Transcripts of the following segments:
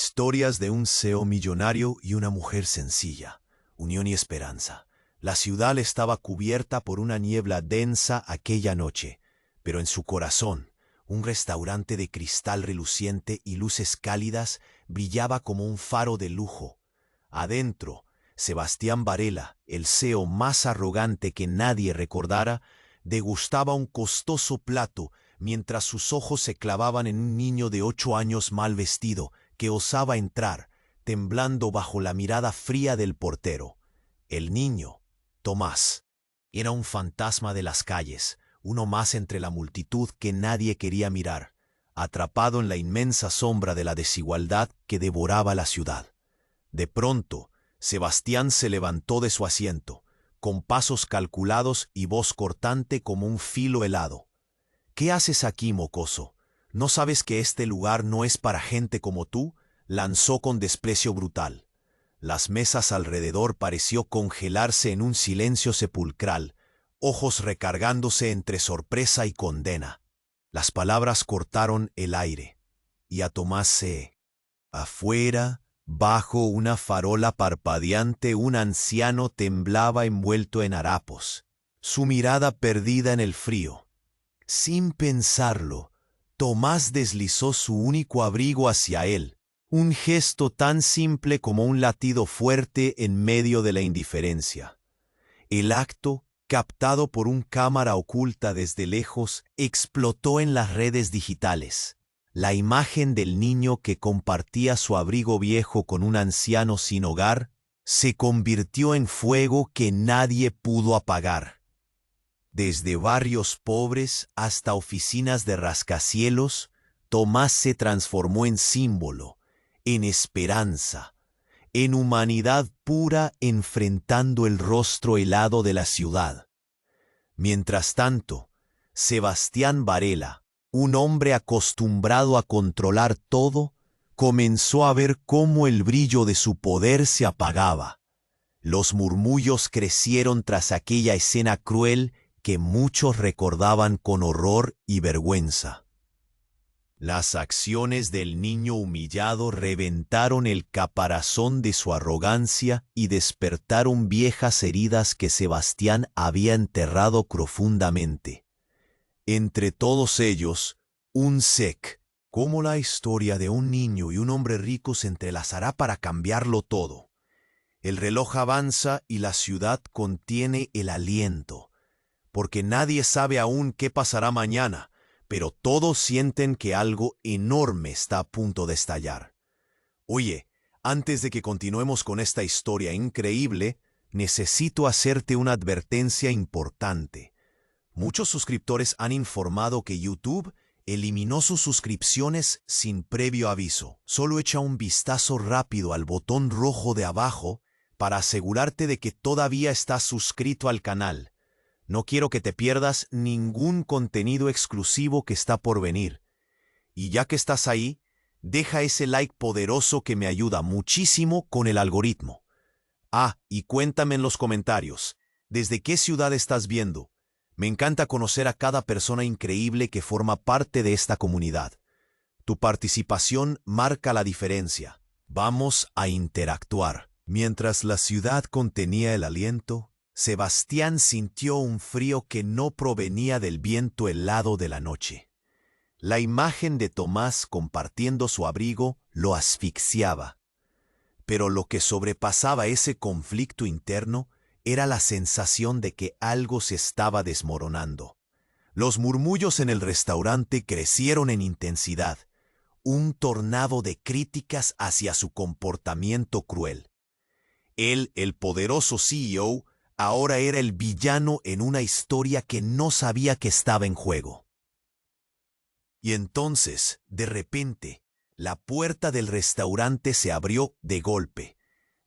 Historias de un CEO millonario y una mujer sencilla. Unión y esperanza. La ciudad estaba cubierta por una niebla densa aquella noche, pero en su corazón, un restaurante de cristal reluciente y luces cálidas brillaba como un faro de lujo. Adentro, Sebastián Varela, el CEO más arrogante que nadie recordara, degustaba un costoso plato mientras sus ojos se clavaban en un niño de 8 años mal vestido que osaba entrar, temblando bajo la mirada fría del portero. El niño, Tomás, era un fantasma de las calles, uno más entre la multitud que nadie quería mirar, atrapado en la inmensa sombra de la desigualdad que devoraba la ciudad. De pronto, Sebastián se levantó de su asiento, con pasos calculados y voz cortante como un filo helado. «¿Qué haces aquí, mocoso? ¿No sabes que este lugar no es para gente como tú?», lanzó con desprecio brutal. Las mesas alrededor pareció congelarse en un silencio sepulcral, ojos recargándose entre sorpresa y condena. Las palabras cortaron el aire, y a Tomás C. Afuera, bajo una farola parpadeante, un anciano temblaba envuelto en harapos, su mirada perdida en el frío. Sin pensarlo, Tomás deslizó su único abrigo hacia él, un gesto tan simple como un latido fuerte en medio de la indiferencia. El acto, captado por una cámara oculta desde lejos, explotó en las redes digitales. La imagen del niño que compartía su abrigo viejo con un anciano sin hogar se convirtió en fuego que nadie pudo apagar. Desde barrios pobres hasta oficinas de rascacielos, Tomás se transformó en símbolo, en esperanza, en humanidad pura enfrentando el rostro helado de la ciudad. Mientras tanto, Sebastián Varela, un hombre acostumbrado a controlar todo, comenzó a ver cómo el brillo de su poder se apagaba. Los murmullos crecieron tras aquella escena cruel que muchos recordaban con horror y vergüenza. Las acciones del niño humillado reventaron el caparazón de su arrogancia y despertaron viejas heridas que Sebastián había enterrado profundamente. Entre todos ellos, un SEC, cómo la historia de un niño y un hombre rico se entrelazará para cambiarlo todo. El reloj avanza y la ciudad contiene el aliento, porque nadie sabe aún qué pasará mañana, pero todos sienten que algo enorme está a punto de estallar. Oye, antes de que continuemos con esta historia increíble, necesito hacerte una advertencia importante. Muchos suscriptores han informado que YouTube eliminó sus suscripciones sin previo aviso. Solo echa un vistazo rápido al botón rojo de abajo para asegurarte de que todavía estás suscrito al canal. No quiero que te pierdas ningún contenido exclusivo que está por venir. Y ya que estás ahí, deja ese like poderoso que me ayuda muchísimo con el algoritmo. Y cuéntame en los comentarios, ¿desde qué ciudad estás viendo? Me encanta conocer a cada persona increíble que forma parte de esta comunidad. Tu participación marca la diferencia. Vamos a interactuar. Mientras la ciudad contenía el aliento, Sebastián sintió un frío que no provenía del viento helado de la noche. La imagen de Tomás compartiendo su abrigo lo asfixiaba. Pero lo que sobrepasaba ese conflicto interno era la sensación de que algo se estaba desmoronando. Los murmullos en el restaurante crecieron en intensidad, un tornado de críticas hacia su comportamiento cruel. Él, el poderoso CEO, ahora era el villano en una historia que no sabía que estaba en juego. Y entonces, de repente, la puerta del restaurante se abrió de golpe.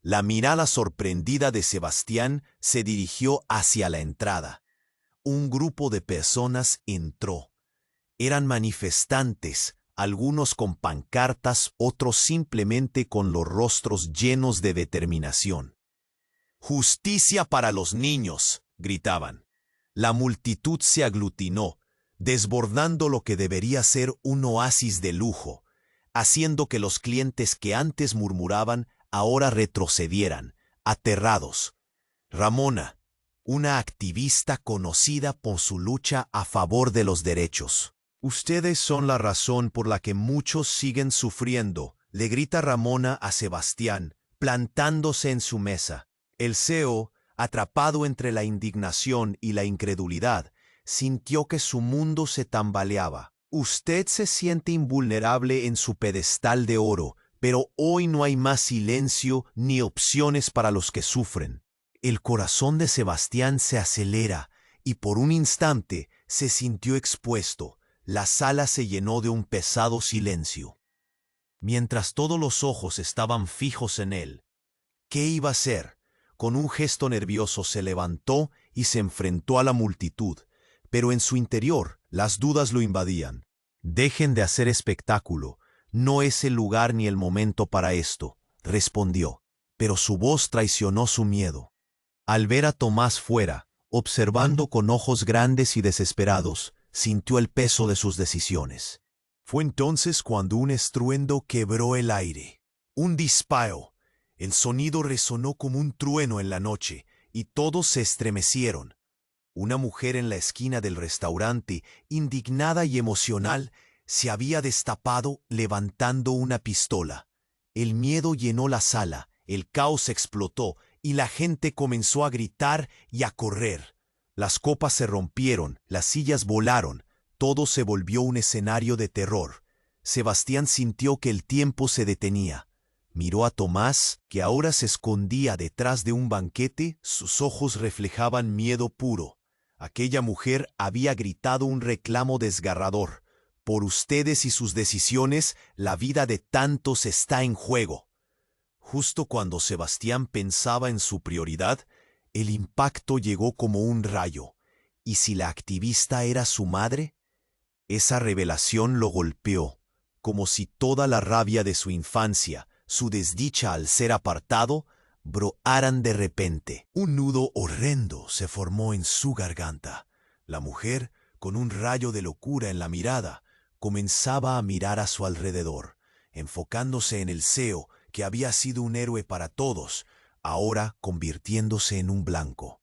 La mirada sorprendida de Sebastián se dirigió hacia la entrada. Un grupo de personas entró. Eran manifestantes, algunos con pancartas, otros simplemente con los rostros llenos de determinación. «¡Justicia para los niños!», gritaban. La multitud se aglutinó, desbordando lo que debería ser un oasis de lujo. haciendo que los clientes que antes murmuraban ahora retrocedieran, aterrados. Ramona, una activista conocida por su lucha a favor de los derechos. Ustedes son la razón por la que muchos siguen sufriendo, le grita Ramona a Sebastián, plantándose en su mesa. El CEO, atrapado entre la indignación y la incredulidad, sintió que su mundo se tambaleaba. Usted se siente invulnerable en su pedestal de oro, pero hoy no hay más silencio ni opciones para los que sufren. El corazón de Sebastián se acelera y por un instante se sintió expuesto. La sala se llenó de un pesado silencio. Mientras todos los ojos estaban fijos en él, ¿qué iba a hacer? Con un gesto nervioso se levantó y se enfrentó a la multitud, pero en su interior las dudas lo invadían. Dejen de hacer espectáculo, no es el lugar ni el momento para esto, respondió, pero su voz traicionó su miedo. Al ver a Tomás fuera, observando con ojos grandes y desesperados, sintió el peso de sus decisiones. Fue entonces cuando un estruendo quebró el aire. Un disparo. El sonido resonó como un trueno en la noche, y todos se estremecieron. Una mujer en la esquina del restaurante, indignada y emocional, se había destapado levantando una pistola. El miedo llenó la sala, el caos explotó, y la gente comenzó a gritar y a correr. Las copas se rompieron, las sillas volaron, todo se volvió un escenario de terror. Sebastián sintió que el tiempo se detenía. Miró a Tomás, que ahora se escondía detrás de un banquete, sus ojos reflejaban miedo puro. Aquella mujer había gritado un reclamo desgarrador. Por ustedes y sus decisiones, la vida de tantos está en juego. Justo cuando Sebastián pensaba en su prioridad, el impacto llegó como un rayo. ¿Y si la activista era su madre? Esa revelación lo golpeó, como si toda la rabia de su infancia, su desdicha al ser apartado, brotaran de repente. Un nudo horrendo se formó en su garganta. La mujer, con un rayo de locura en la mirada, comenzaba a mirar a su alrededor, enfocándose en el CEO, que había sido un héroe para todos, ahora convirtiéndose en un blanco.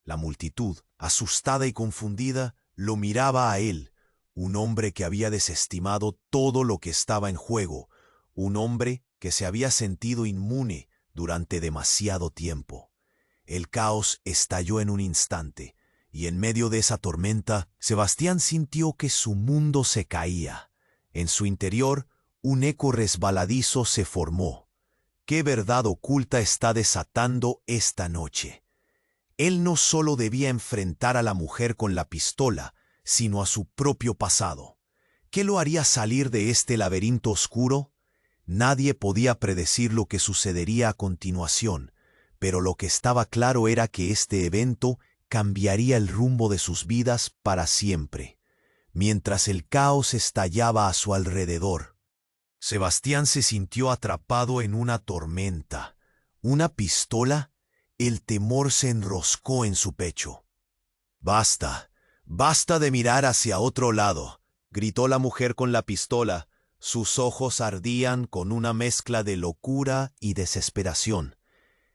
La multitud, asustada y confundida, lo miraba a él, un hombre que había desestimado todo lo que estaba en juego, un hombre que se había sentido inmune durante demasiado tiempo. El caos estalló en un instante, y en medio de esa tormenta, Sebastián sintió que su mundo se caía. En su interior, un eco resbaladizo se formó. ¿Qué verdad oculta está desatando esta noche? Él no solo debía enfrentar a la mujer con la pistola, sino a su propio pasado. ¿Qué lo haría salir de este laberinto oscuro? Nadie podía predecir lo que sucedería a continuación, pero lo que estaba claro era que este evento cambiaría el rumbo de sus vidas para siempre. Mientras el caos estallaba a su alrededor, Sebastián se sintió atrapado en una tormenta. ¿Una pistola? El temor se enroscó en su pecho. «Basta, basta de mirar hacia otro lado», gritó la mujer con la pistola. Sus ojos ardían con una mezcla de locura y desesperación.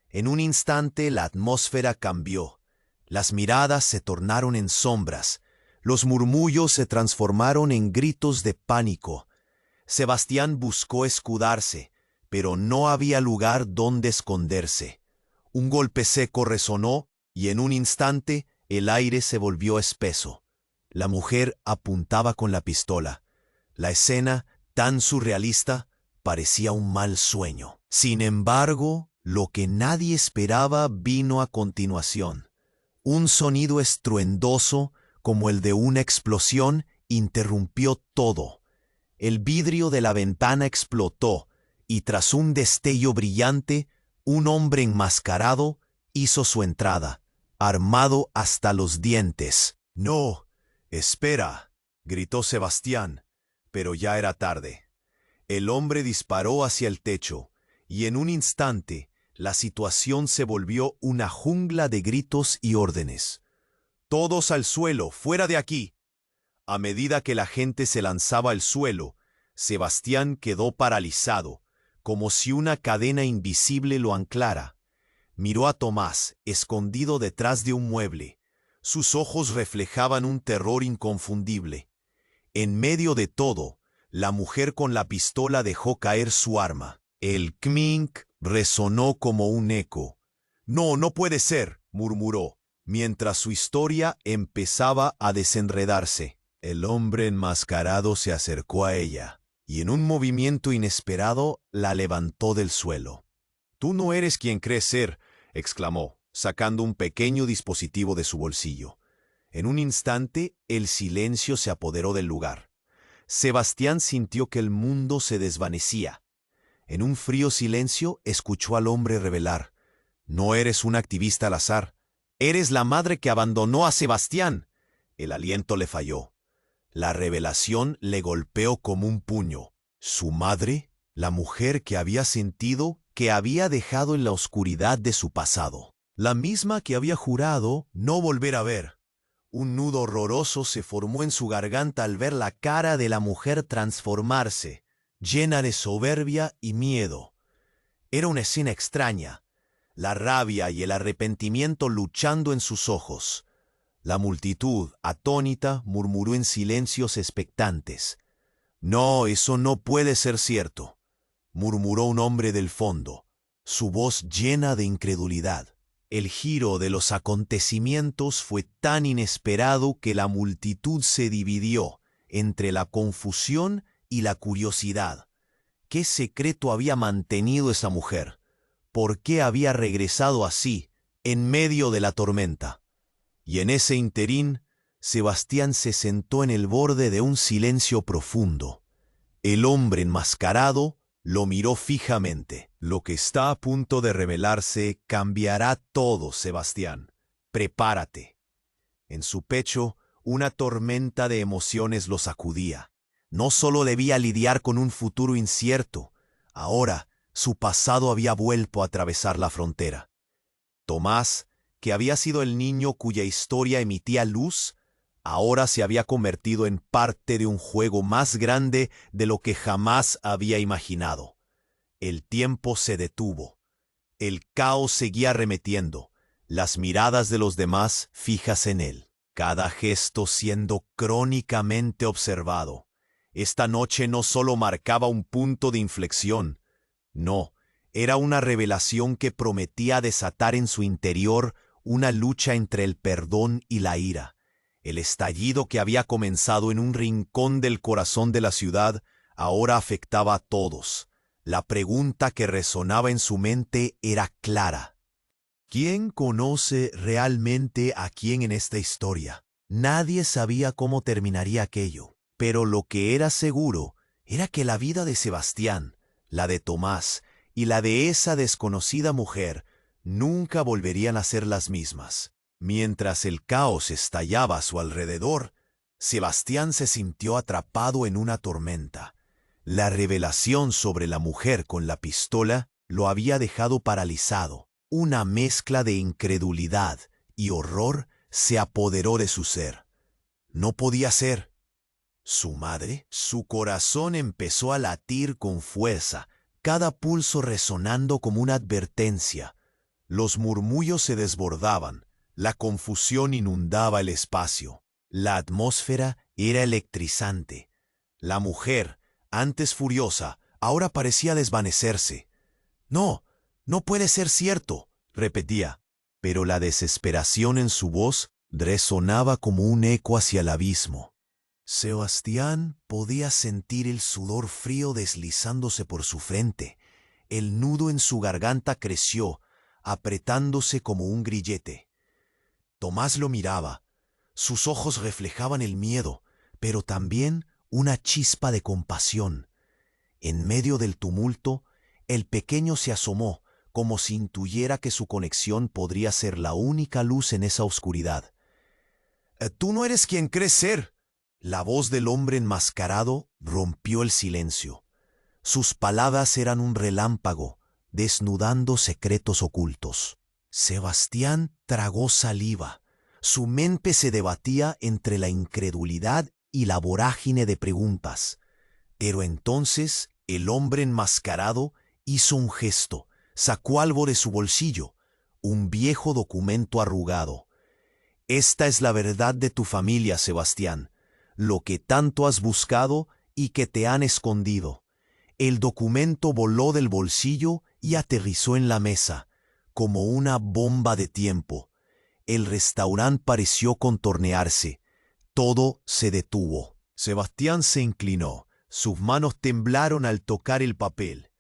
En un instante la atmósfera cambió. Las miradas se tornaron en sombras. Los murmullos se transformaron en gritos de pánico. Sebastián buscó escudarse, pero no había lugar donde esconderse. Un golpe seco resonó y en un instante el aire se volvió espeso. La mujer apuntaba con la pistola. La escena, tan surrealista, parecía un mal sueño. Sin embargo, lo que nadie esperaba vino a continuación. Un sonido estruendoso, como el de una explosión, interrumpió todo. El vidrio de la ventana explotó, y tras un destello brillante, un hombre enmascarado hizo su entrada, armado hasta los dientes. «No, espera», gritó Sebastián, pero ya era tarde. El hombre disparó hacia el techo, y en un instante la situación se volvió una jungla de gritos y órdenes. «Todos al suelo, fuera de aquí». A medida que la gente se lanzaba al suelo, Sebastián quedó paralizado, como si una cadena invisible lo anclara. Miró a Tomás, escondido detrás de un mueble. Sus ojos reflejaban un terror inconfundible. En medio de todo, la mujer con la pistola dejó caer su arma. El clink resonó como un eco. «No, no puede ser», murmuró, mientras su historia empezaba a desenredarse. El hombre enmascarado se acercó a ella, y en un movimiento inesperado la levantó del suelo. «Tú no eres quien crees ser», exclamó, sacando un pequeño dispositivo de su bolsillo. En un instante, el silencio se apoderó del lugar. Sebastián sintió que el mundo se desvanecía. En un frío silencio, escuchó al hombre revelar: «No eres un activista al azar. Eres la madre que abandonó a Sebastián». El aliento le falló. La revelación le golpeó como un puño. Su madre, la mujer que había sentido, que había dejado en la oscuridad de su pasado. La misma que había jurado no volver a ver. Un nudo horroroso se formó en su garganta al ver la cara de la mujer transformarse, llena de soberbia y miedo. Era una escena extraña, la rabia y el arrepentimiento luchando en sus ojos. La multitud, atónita, murmuró en silencios expectantes. «No, eso no puede ser cierto», murmuró un hombre del fondo, su voz llena de incredulidad. El giro de los acontecimientos fue tan inesperado que la multitud se dividió entre la confusión y la curiosidad. ¿Qué secreto había mantenido esa mujer? ¿Por qué había regresado así, en medio de la tormenta? Y en ese interín, Sebastián se sentó en el borde de un silencio profundo. El hombre enmascarado lo miró fijamente. «Lo que está a punto de revelarse cambiará todo, Sebastián. Prepárate». En su pecho, una tormenta de emociones lo sacudía. No solo debía lidiar con un futuro incierto, ahora su pasado había vuelto a atravesar la frontera. Tomás, que había sido el niño cuya historia emitía luz, ahora se había convertido en parte de un juego más grande de lo que jamás había imaginado. El tiempo se detuvo. El caos seguía arremetiendo, las miradas de los demás fijas en él, cada gesto siendo crónicamente observado. Esta noche no solo marcaba un punto de inflexión, no, era una revelación que prometía desatar en su interior una lucha entre el perdón y la ira. El estallido que había comenzado en un rincón del corazón de la ciudad ahora afectaba a todos. La pregunta que resonaba en su mente era clara. ¿Quién conoce realmente a quién en esta historia? Nadie sabía cómo terminaría aquello, pero lo que era seguro era que la vida de Sebastián, la de Tomás y la de esa desconocida mujer nunca volverían a ser las mismas. Mientras el caos estallaba a su alrededor, Sebastián se sintió atrapado en una tormenta. La revelación sobre la mujer con la pistola lo había dejado paralizado. Una mezcla de incredulidad y horror se apoderó de su ser. No podía ser. ¿Su madre? Su corazón empezó a latir con fuerza, cada pulso resonando como una advertencia. Los murmullos se desbordaban, la confusión inundaba el espacio. La atmósfera era electrizante. La mujer, antes furiosa, ahora parecía desvanecerse. «No, no puede ser cierto», repetía, pero la desesperación en su voz resonaba como un eco hacia el abismo. Sebastián podía sentir el sudor frío deslizándose por su frente. El nudo en su garganta creció, apretándose como un grillete. Tomás lo miraba. Sus ojos reflejaban el miedo, pero también una chispa de compasión. En medio del tumulto, el pequeño se asomó, como si intuyera que su conexión podría ser la única luz en esa oscuridad. «Tú no eres quien crees ser». La voz del hombre enmascarado rompió el silencio. Sus palabras eran un relámpago, desnudando secretos ocultos. Sebastián tragó saliva. Su mente se debatía entre la incredulidad y la vorágine de preguntas. Pero entonces el hombre enmascarado hizo un gesto, sacó algo de su bolsillo, un viejo documento arrugado. Esta es la verdad de tu familia, Sebastián, lo que tanto has buscado y que te han escondido. El documento voló del bolsillo y aterrizó en la mesa, como una bomba de tiempo. El restaurante pareció contornearse. Todo se detuvo. Sebastián se inclinó. Sus manos temblaron al tocar el papel.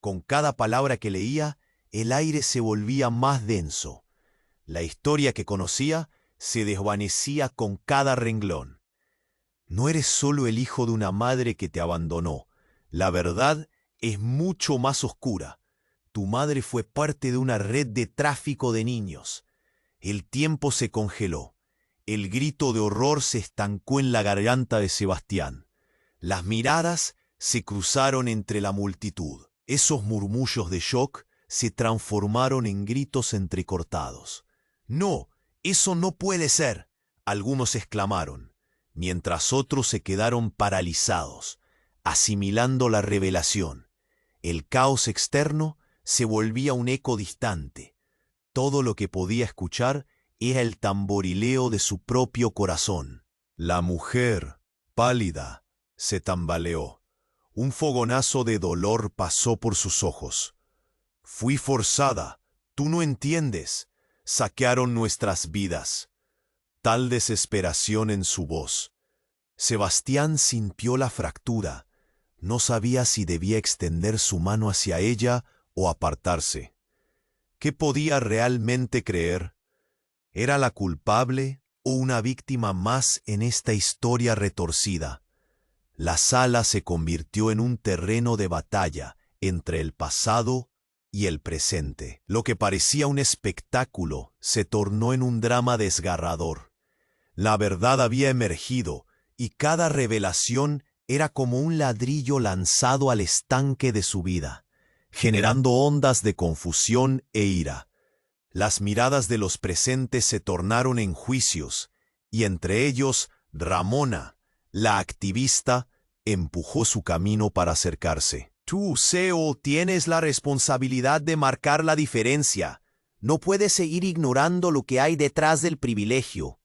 Con cada palabra que leía, el aire se volvía más denso. La historia que conocía se desvanecía con cada renglón. No eres solo el hijo de una madre que te abandonó. La verdad es mucho más oscura. Tu madre fue parte de una red de tráfico de niños. El tiempo se congeló. El grito de horror se estancó en la garganta de Sebastián. Las miradas se cruzaron entre la multitud. Esos murmullos de shock se transformaron en gritos entrecortados. «No, eso no puede ser», algunos exclamaron, mientras otros se quedaron paralizados, asimilando la revelación. El caos externo se volvía un eco distante. Todo lo que podía escuchar era el tamborileo de su propio corazón. La mujer, pálida, se tambaleó. Un fogonazo de dolor pasó por sus ojos. «Fui forzada, tú no entiendes. Saquearon nuestras vidas». Tal desesperación en su voz. Sebastián sintió la fractura. No sabía si debía extender su mano hacia ella o apartarse. ¿Qué podía realmente creer? ¿Era la culpable o una víctima más en esta historia retorcida? La sala se convirtió en un terreno de batalla entre el pasado y el presente. Lo que parecía un espectáculo se tornó en un drama desgarrador. La verdad había emergido y cada revelación era como un ladrillo lanzado al estanque de su vida, generando ondas de confusión e ira. Las miradas de los presentes se tornaron en juicios, y entre ellos Ramona, la activista, empujó su camino para acercarse. «Tú, CEO, tienes la responsabilidad de marcar la diferencia. No puedes seguir ignorando lo que hay detrás del privilegio».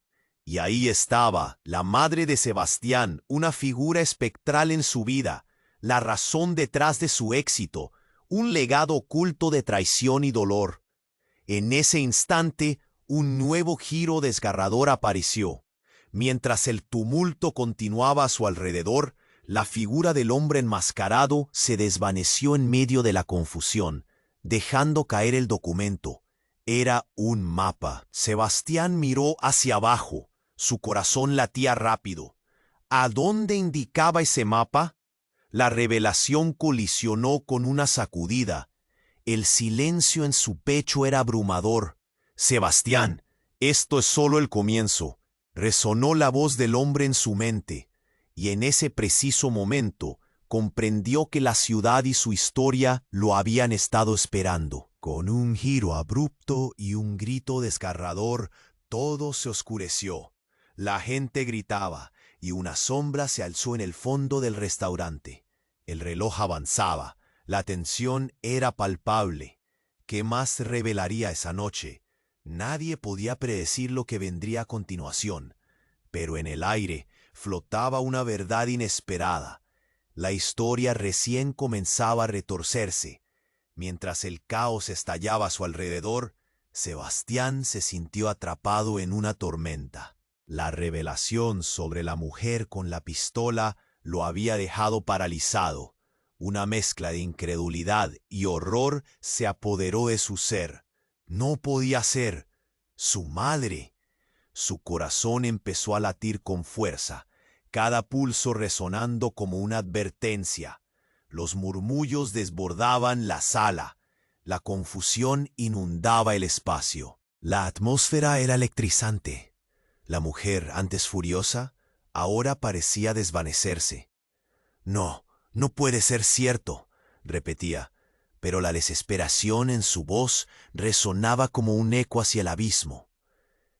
Y ahí estaba, la madre de Sebastián, una figura espectral en su vida, la razón detrás de su éxito, un legado oculto de traición y dolor. En ese instante, un nuevo giro desgarrador apareció. Mientras el tumulto continuaba a su alrededor, la figura del hombre enmascarado se desvaneció en medio de la confusión, dejando caer el documento. Era un mapa. Sebastián miró hacia abajo. Su corazón latía rápido. ¿A dónde indicaba ese mapa? La revelación colisionó con una sacudida. El silencio en su pecho era abrumador. «Sebastián, esto es solo el comienzo», resonó la voz del hombre en su mente, y en ese preciso momento comprendió que la ciudad y su historia lo habían estado esperando. Con un giro abrupto y un grito desgarrador, todo se oscureció. La gente gritaba, y una sombra se alzó en el fondo del restaurante. El reloj avanzaba. La tensión era palpable. ¿Qué más revelaría esa noche? Nadie podía predecir lo que vendría a continuación, pero en el aire flotaba una verdad inesperada. La historia recién comenzaba a retorcerse. Mientras el caos estallaba a su alrededor, Sebastián se sintió atrapado en una tormenta. La revelación sobre la mujer con la pistola lo había dejado paralizado. Una mezcla de incredulidad y horror se apoderó de su ser. No podía ser su madre. Su corazón empezó a latir con fuerza, cada pulso resonando como una advertencia. Los murmullos desbordaban la sala. La confusión inundaba el espacio. La atmósfera era electrizante. La mujer, antes furiosa, ahora parecía desvanecerse. «No, no puede ser cierto», repetía, pero la desesperación en su voz resonaba como un eco hacia el abismo.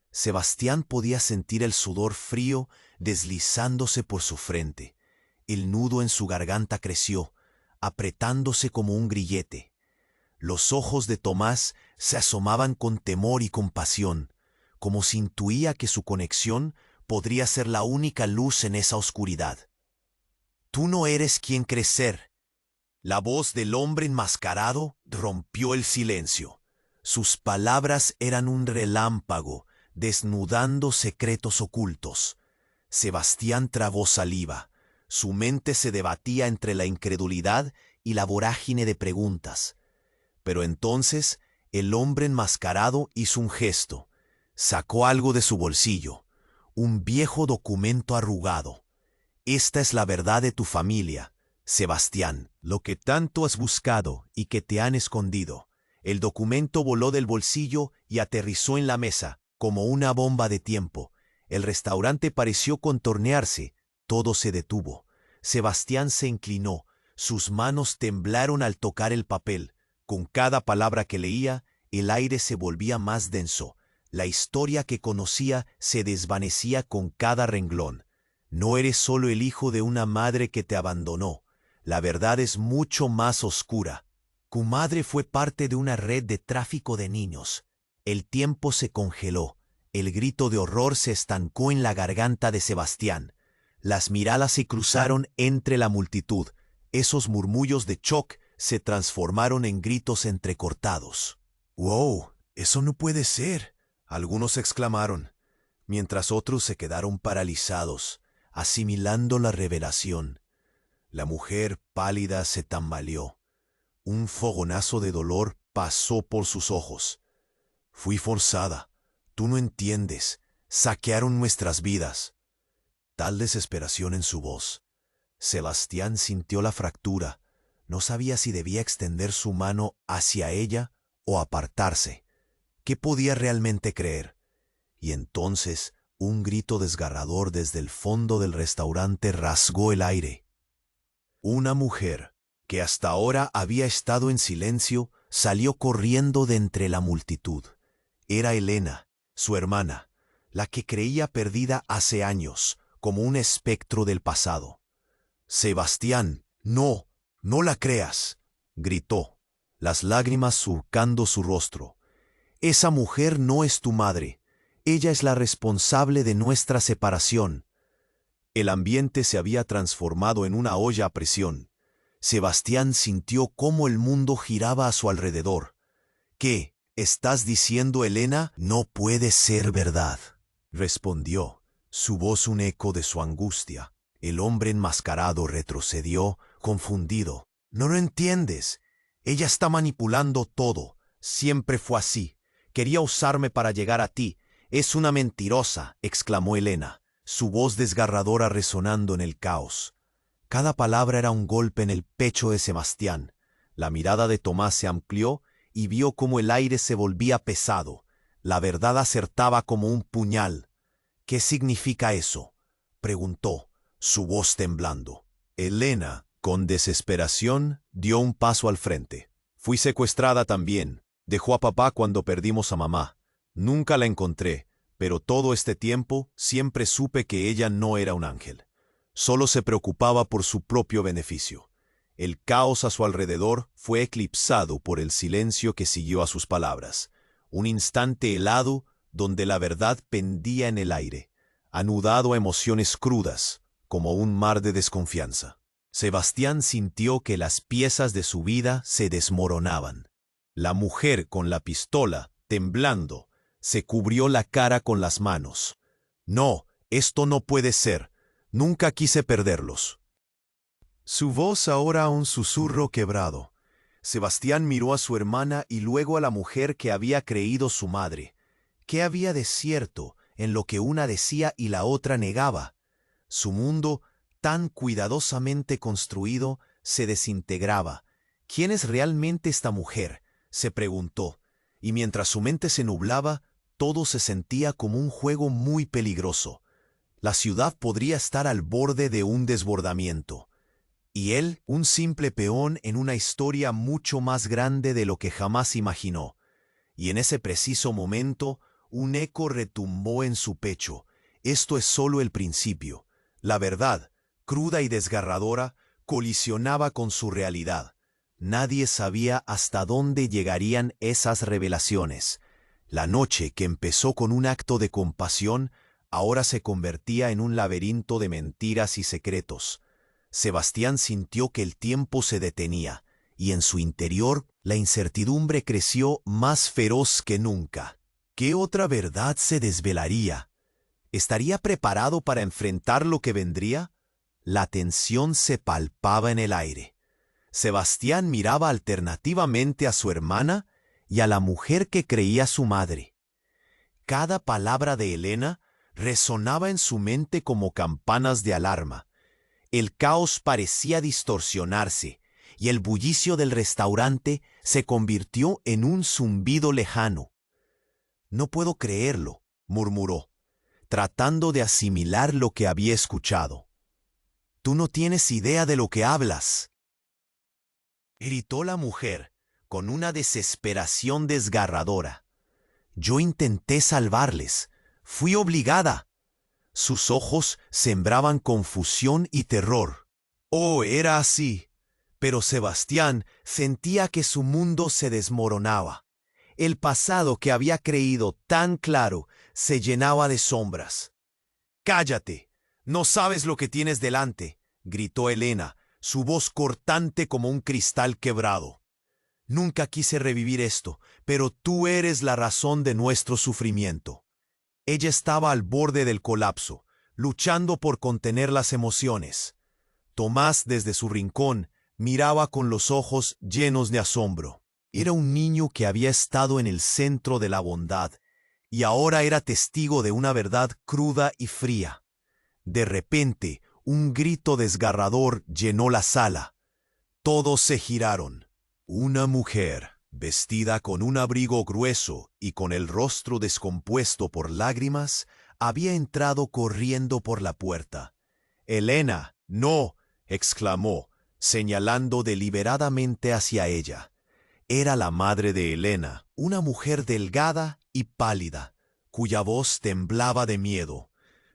Sebastián podía sentir el sudor frío deslizándose por su frente. El nudo en su garganta creció, apretándose como un grillete. Los ojos de Tomás se asomaban con temor y compasión, como si intuía que su conexión podría ser la única luz en esa oscuridad. «Tú no eres quien crees ser». La voz del hombre enmascarado rompió el silencio. Sus palabras eran un relámpago, desnudando secretos ocultos. Sebastián tragó saliva. Su mente se debatía entre la incredulidad y la vorágine de preguntas. Pero entonces el hombre enmascarado hizo un gesto. Sacó algo de su bolsillo, un viejo documento arrugado. «Esta es la verdad de tu familia, Sebastián, lo que tanto has buscado y que te han escondido». El documento voló del bolsillo y aterrizó en la mesa, como una bomba de tiempo. El restaurante pareció contornearse. Todo se detuvo. Sebastián se inclinó. Sus manos temblaron al tocar el papel. Con cada palabra que leía, el aire se volvía más denso. La historia que conocía se desvanecía con cada renglón. No eres solo el hijo de una madre que te abandonó. La verdad es mucho más oscura. Tu madre fue parte de una red de tráfico de niños. El tiempo se congeló. El grito de horror se estancó en la garganta de Sebastián. Las miradas se cruzaron entre la multitud. Esos murmullos de shock se transformaron en gritos entrecortados. «¡Wow! ¡Eso no puede ser!», algunos exclamaron, mientras otros se quedaron paralizados, asimilando la revelación. La mujer pálida se tambaleó. Un fogonazo de dolor pasó por sus ojos. «Fui forzada. Tú no entiendes. Saquearon nuestras vidas». Tal desesperación en su voz. Sebastián sintió la fractura. No sabía si debía extender su mano hacia ella o apartarse. ¿Qué podía realmente creer? Y entonces un grito desgarrador desde el fondo del restaurante rasgó el aire. Una mujer, que hasta ahora había estado en silencio, salió corriendo de entre la multitud. Era Elena, su hermana, la que creía perdida hace años, como un espectro del pasado. «Sebastián, no, no la creas», gritó, las lágrimas surcando su rostro. «Esa mujer no es tu madre. Ella es la responsable de nuestra separación». El ambiente se había transformado en una olla a presión. Sebastián sintió cómo el mundo giraba a su alrededor. «¿Qué estás diciendo, Elena? No puede ser verdad», respondió, su voz un eco de su angustia. El hombre enmascarado retrocedió, confundido. «No lo entiendes. Ella está manipulando todo. Siempre fue así. Quería usarme para llegar a ti. Es una mentirosa», exclamó Elena, su voz desgarradora resonando en el caos. Cada palabra era un golpe en el pecho de Sebastián. La mirada de Tomás se amplió y vio cómo el aire se volvía pesado. La verdad acertaba como un puñal. «¿Qué significa eso?», preguntó, su voz temblando. Elena, con desesperación, dio un paso al frente. «Fui secuestrada también. Dejó a papá cuando perdimos a mamá. Nunca la encontré, pero todo este tiempo siempre supe que ella no era un ángel. Solo se preocupaba por su propio beneficio». El caos a su alrededor fue eclipsado por el silencio que siguió a sus palabras. Un instante helado donde la verdad pendía en el aire, anudado a emociones crudas, como un mar de desconfianza. Sebastián sintió que las piezas de su vida se desmoronaban. La mujer con la pistola, temblando, se cubrió la cara con las manos. «No, esto no puede ser. Nunca quise perderlos». Su voz ahora un susurro quebrado. Sebastián miró a su hermana y luego a la mujer que había creído su madre. ¿Qué había de cierto en lo que una decía y la otra negaba? Su mundo, tan cuidadosamente construido, se desintegraba. «¿Quién es realmente esta mujer?», se preguntó, y mientras su mente se nublaba, todo se sentía como un juego muy peligroso. La ciudad podría estar al borde de un desbordamiento. Y él, un simple peón en una historia mucho más grande de lo que jamás imaginó. Y en ese preciso momento, un eco retumbó en su pecho. «Esto es solo el principio. La verdad, cruda y desgarradora, colisionaba con su realidad. Nadie sabía hasta dónde llegarían esas revelaciones. La noche, que empezó con un acto de compasión, ahora se convertía en un laberinto de mentiras y secretos. Sebastián sintió que el tiempo se detenía, y en su interior la incertidumbre creció más feroz que nunca. ¿Qué otra verdad se desvelaría? ¿Estaría preparado para enfrentar lo que vendría? La tensión se palpaba en el aire. Sebastián miraba alternativamente a su hermana y a la mujer que creía su madre. Cada palabra de Elena resonaba en su mente como campanas de alarma. El caos parecía distorsionarse, y el bullicio del restaurante se convirtió en un zumbido lejano. «No puedo creerlo», murmuró, tratando de asimilar lo que había escuchado. «Tú no tienes idea de lo que hablas», gritó la mujer, con una desesperación desgarradora. «Yo intenté salvarles. Fui obligada». Sus ojos sembraban confusión y terror. Oh, era así. Pero Sebastián sentía que su mundo se desmoronaba. El pasado que había creído tan claro se llenaba de sombras. «¡Cállate! No sabes lo que tienes delante», gritó Elena, su voz cortante como un cristal quebrado. «Nunca quise revivir esto, pero tú eres la razón de nuestro sufrimiento». Ella estaba al borde del colapso, luchando por contener las emociones. Tomás, desde su rincón, miraba con los ojos llenos de asombro. Era un niño que había estado en el centro de la bondad, y ahora era testigo de una verdad cruda y fría. De repente, un grito desgarrador llenó la sala. Todos se giraron. Una mujer, vestida con un abrigo grueso y con el rostro descompuesto por lágrimas, había entrado corriendo por la puerta. «Elena, no», exclamó, señalando deliberadamente hacia ella. Era la madre de Elena, una mujer delgada y pálida, cuya voz temblaba de miedo.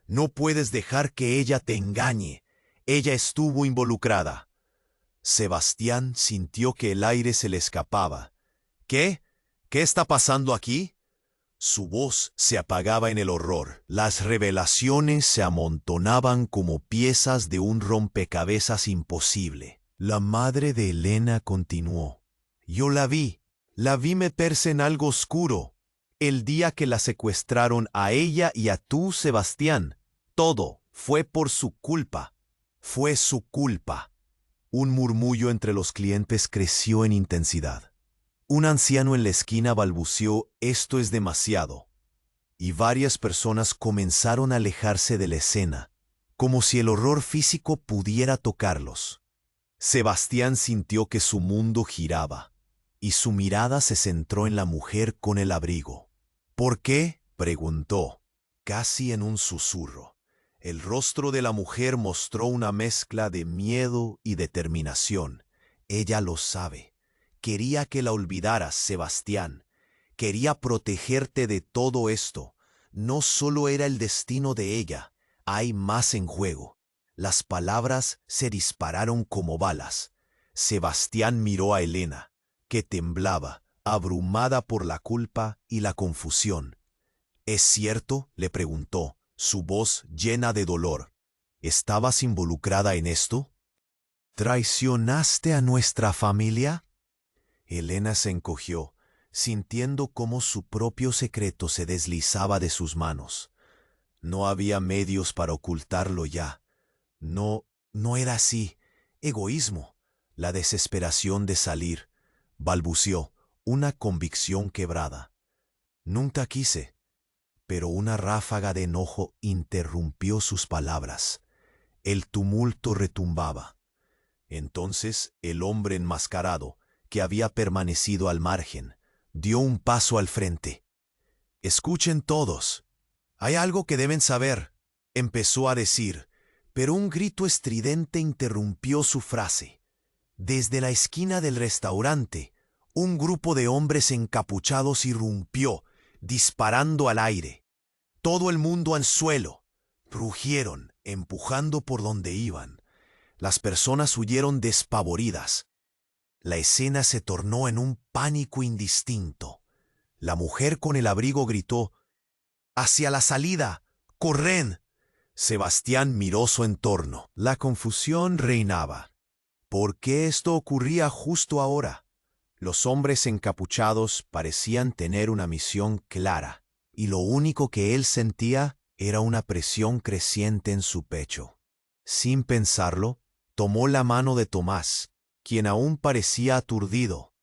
«No puedes dejar que ella te engañe. Ella estuvo involucrada». Sebastián sintió que el aire se le escapaba. «¿Qué? ¿Qué está pasando aquí?» Su voz se apagaba en el horror. Las revelaciones se amontonaban como piezas de un rompecabezas imposible. La madre de Elena continuó. «Yo la vi meterse en algo oscuro. El día que la secuestraron a ella y a tú, Sebastián. Todo fue por su culpa. Fue su culpa». Un murmullo entre los clientes creció en intensidad. Un anciano en la esquina balbuceó: «Esto es demasiado», y varias personas comenzaron a alejarse de la escena, como si el horror físico pudiera tocarlos. Sebastián sintió que su mundo giraba, y su mirada se centró en la mujer con el abrigo. «¿Por qué?», preguntó, casi en un susurro. El rostro de la mujer mostró una mezcla de miedo y determinación. «Ella lo sabe. Quería que la olvidaras, Sebastián. Quería protegerte de todo esto. No solo era el destino de ella, hay más en juego». Las palabras se dispararon como balas. Sebastián miró a Elena, que temblaba, abrumada por la culpa y la confusión. «¿Es cierto?», le preguntó, su voz llena de dolor. «¿Estabas involucrada en esto? ¿Traicionaste a nuestra familia?». Elena se encogió, sintiendo cómo su propio secreto se deslizaba de sus manos. No había medios para ocultarlo ya. No era así. Egoísmo, la desesperación de salir, balbuceó, una convicción quebrada. «Nunca quise». Pero una ráfaga de enojo interrumpió sus palabras. El tumulto retumbaba. Entonces el hombre enmascarado, que había permanecido al margen, dio un paso al frente. «Escuchen todos. Hay algo que deben saber», empezó a decir, pero un grito estridente interrumpió su frase. Desde la esquina del restaurante, un grupo de hombres encapuchados irrumpió, disparando al aire. Todo el mundo al suelo. Rugieron, empujando por donde iban. Las personas huyeron despavoridas. La escena se tornó en un pánico indistinto. La mujer con el abrigo gritó: «¡Hacia la salida! ¡Corren!». Sebastián miró su entorno. La confusión reinaba. ¿Por qué esto ocurría justo ahora? Los hombres encapuchados parecían tener una misión clara, y lo único que él sentía era una presión creciente en su pecho. Sin pensarlo, tomó la mano de Tomás, quien aún parecía aturdido.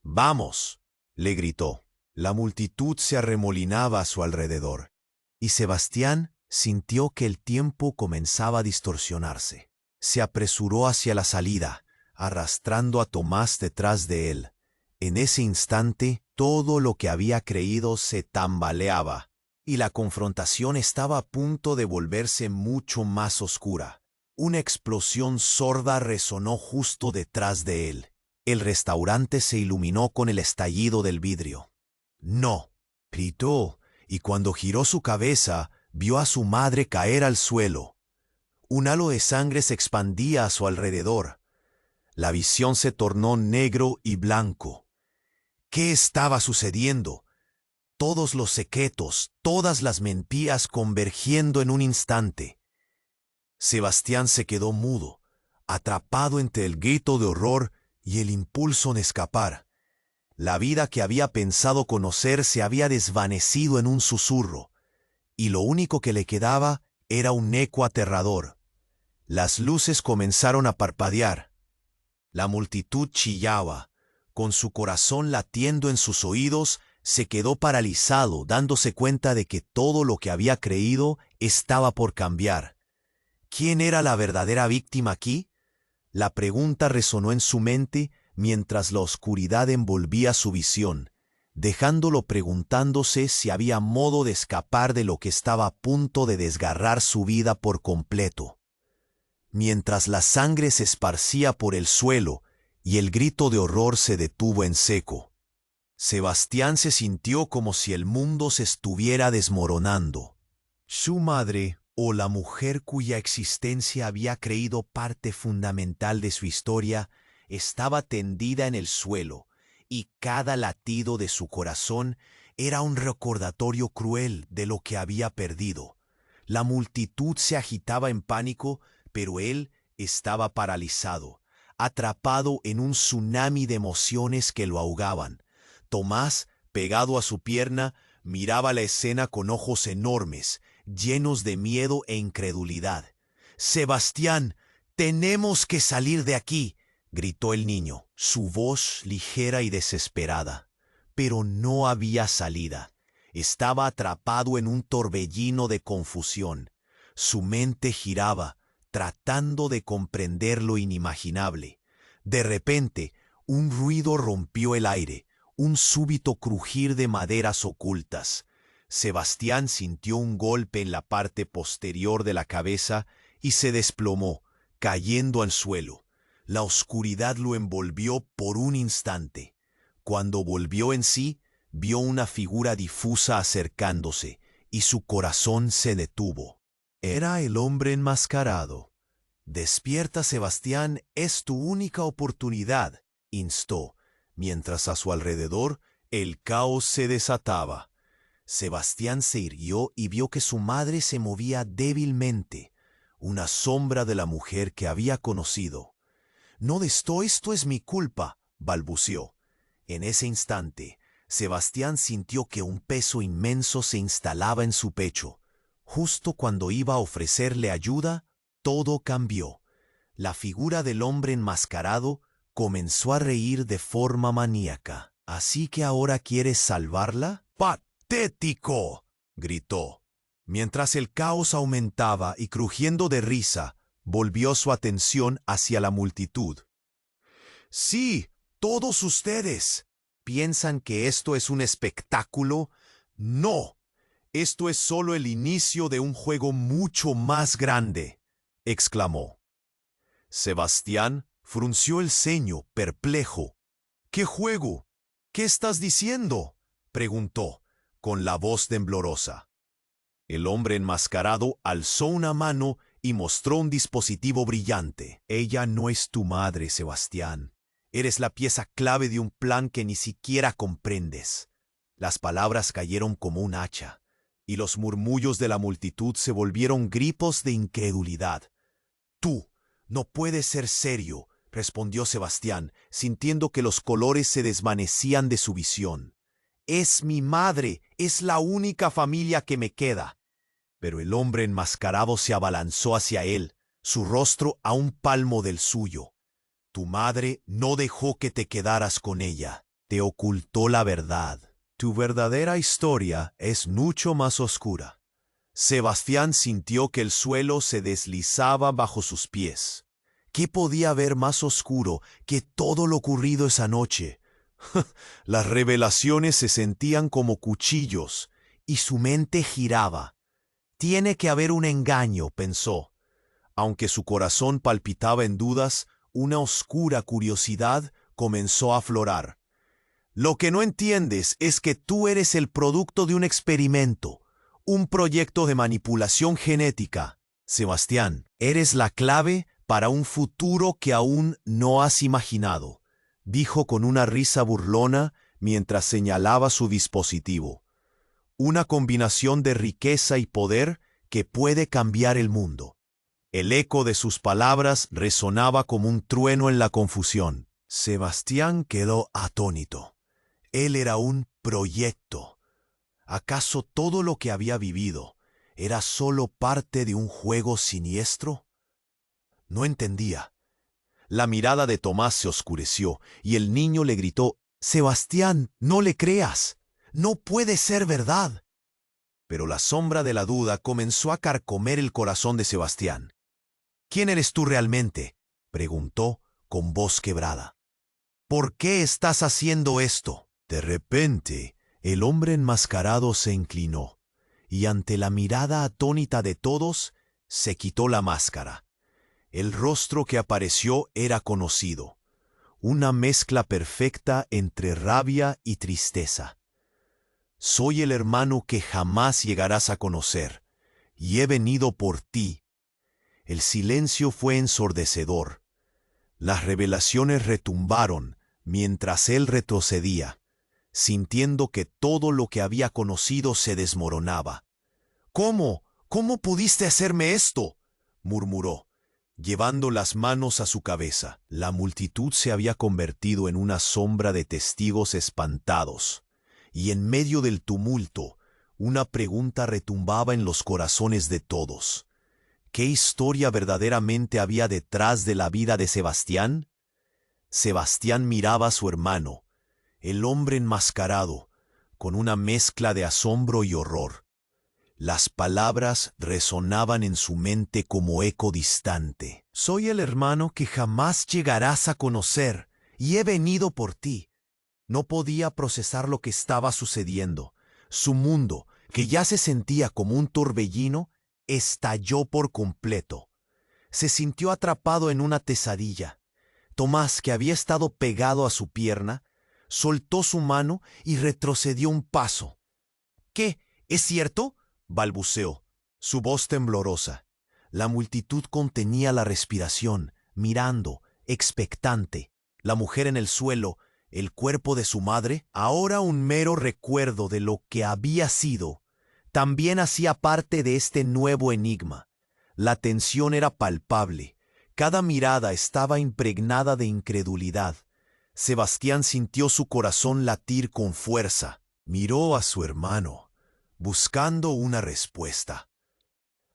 «¡Vamos!», le gritó. La multitud se arremolinaba a su alrededor, y Sebastián sintió que el tiempo comenzaba a distorsionarse. Se apresuró hacia la salida, arrastrando a Tomás detrás de él. En ese instante, todo lo que había creído se tambaleaba, y la confrontación estaba a punto de volverse mucho más oscura. Una explosión sorda resonó justo detrás de él. El restaurante se iluminó con el estallido del vidrio. «¡No!», gritó, y cuando giró su cabeza, vio a su madre caer al suelo. Un halo de sangre se expandía a su alrededor. La visión se tornó negro y blanco. ¿Qué estaba sucediendo? Todos los secretos, todas las mentiras convergiendo en un instante. Sebastián se quedó mudo, atrapado entre el grito de horror y el impulso en escapar. La vida que había pensado conocer se había desvanecido en un susurro, y lo único que le quedaba era un eco aterrador. Las luces comenzaron a parpadear. La multitud chillaba. Con su corazón latiendo en sus oídos, se quedó paralizado, dándose cuenta de que todo lo que había creído estaba por cambiar. ¿Quién era la verdadera víctima aquí? La pregunta resonó en su mente mientras la oscuridad envolvía su visión, dejándolo preguntándose si había modo de escapar de lo que estaba a punto de desgarrar su vida por completo. Mientras la sangre se esparcía por el suelo y el grito de horror se detuvo en seco, Sebastián se sintió como si el mundo se estuviera desmoronando. Su madre, o la mujer cuya existencia había creído parte fundamental de su historia, estaba tendida en el suelo, y cada latido de su corazón era un recordatorio cruel de lo que había perdido. La multitud se agitaba en pánico, pero él estaba paralizado, atrapado en un tsunami de emociones que lo ahogaban. Tomás, pegado a su pierna, miraba la escena con ojos enormes, llenos de miedo e incredulidad. «Sebastián, tenemos que salir de aquí», gritó el niño, su voz ligera y desesperada. Pero no había salida. Estaba atrapado en un torbellino de confusión. Su mente giraba, tratando de comprender lo inimaginable. De repente, un ruido rompió el aire, un súbito crujir de maderas ocultas. Sebastián sintió un golpe en la parte posterior de la cabeza y se desplomó, cayendo al suelo. La oscuridad lo envolvió por un instante. Cuando volvió en sí, vio una figura difusa acercándose, y su corazón se detuvo. Era el hombre enmascarado. «Despierta, Sebastián, es tu única oportunidad», instó, mientras a su alrededor el caos se desataba. Sebastián se irguió y vio que su madre se movía débilmente, una sombra de la mujer que había conocido. «No, esto es mi culpa», balbuceó. En ese instante, Sebastián sintió que un peso inmenso se instalaba en su pecho. Justo cuando iba a ofrecerle ayuda, todo cambió. La figura del hombre enmascarado comenzó a reír de forma maníaca. «¿Así que ahora quieres salvarla?». «¡Patético!», gritó. Mientras el caos aumentaba y crujiendo de risa, volvió su atención hacia la multitud. «Sí, todos ustedes. ¿Piensan que esto es un espectáculo? No. Esto es solo el inicio de un juego mucho más grande», exclamó. Sebastián frunció el ceño, perplejo. «¿Qué juego? ¿Qué estás diciendo?», preguntó, con la voz temblorosa. El hombre enmascarado alzó una mano y mostró un dispositivo brillante. Ella no es tu madre, Sebastián. Eres la pieza clave de un plan que ni siquiera comprendes. Las palabras cayeron como un hacha, y los murmullos de la multitud se volvieron gritos de incredulidad. Tú no puedes ser serio, respondió Sebastián, sintiendo que los colores se desvanecían de su visión. Es mi madre, es la única familia que me queda. Pero el hombre enmascarado se abalanzó hacia él, su rostro a un palmo del suyo. Tu madre no dejó que te quedaras con ella, te ocultó la verdad. Tu verdadera historia es mucho más oscura. Sebastián sintió que el suelo se deslizaba bajo sus pies. ¿Qué podía haber más oscuro que todo lo ocurrido esa noche? Las revelaciones se sentían como cuchillos, y su mente giraba. Tiene que haber un engaño, pensó. Aunque su corazón palpitaba en dudas, una oscura curiosidad comenzó a aflorar. Lo que no entiendes es que tú eres el producto de un experimento, un proyecto de manipulación genética. Sebastián, eres la clave para un futuro que aún no has imaginado, dijo con una risa burlona mientras señalaba su dispositivo. Una combinación de riqueza y poder que puede cambiar el mundo. El eco de sus palabras resonaba como un trueno en la confusión. Sebastián quedó atónito. Él era un proyecto. ¿Acaso todo lo que había vivido era solo parte de un juego siniestro? No entendía. La mirada de Tomás se oscureció y el niño le gritó: «Sebastián, no le creas. No puede ser verdad». Pero la sombra de la duda comenzó a carcomer el corazón de Sebastián. «¿Quién eres tú realmente?», preguntó con voz quebrada. «¿Por qué estás haciendo esto?». De repente, el hombre enmascarado se inclinó, y ante la mirada atónita de todos, se quitó la máscara. El rostro que apareció era conocido, una mezcla perfecta entre rabia y tristeza. «Soy el hermano que jamás llegarás a conocer, y he venido por ti». El silencio fue ensordecedor. Las revelaciones retumbaron mientras él retrocedía, sintiendo que todo lo que había conocido se desmoronaba. «¿Cómo? ¿Cómo pudiste hacerme esto?», murmuró, llevando las manos a su cabeza. La multitud se había convertido en una sombra de testigos espantados, y en medio del tumulto, una pregunta retumbaba en los corazones de todos. ¿Qué historia verdaderamente había detrás de la vida de Sebastián? Sebastián miraba a su hermano, el hombre enmascarado, con una mezcla de asombro y horror. Las palabras resonaban en su mente como eco distante. «Soy el hermano que jamás llegarás a conocer, y he venido por ti». No podía procesar lo que estaba sucediendo. Su mundo, que ya se sentía como un torbellino, estalló por completo. Se sintió atrapado en una pesadilla. Tomás, que había estado pegado a su pierna, soltó su mano y retrocedió un paso. «¿Qué? ¿Es cierto?», balbuceó, su voz temblorosa. La multitud contenía la respiración, mirando, expectante. La mujer en el suelo, el cuerpo de su madre, ahora un mero recuerdo de lo que había sido, también hacía parte de este nuevo enigma. La tensión era palpable. Cada mirada estaba impregnada de incredulidad. Sebastián sintió su corazón latir con fuerza. Miró a su hermano, buscando una respuesta.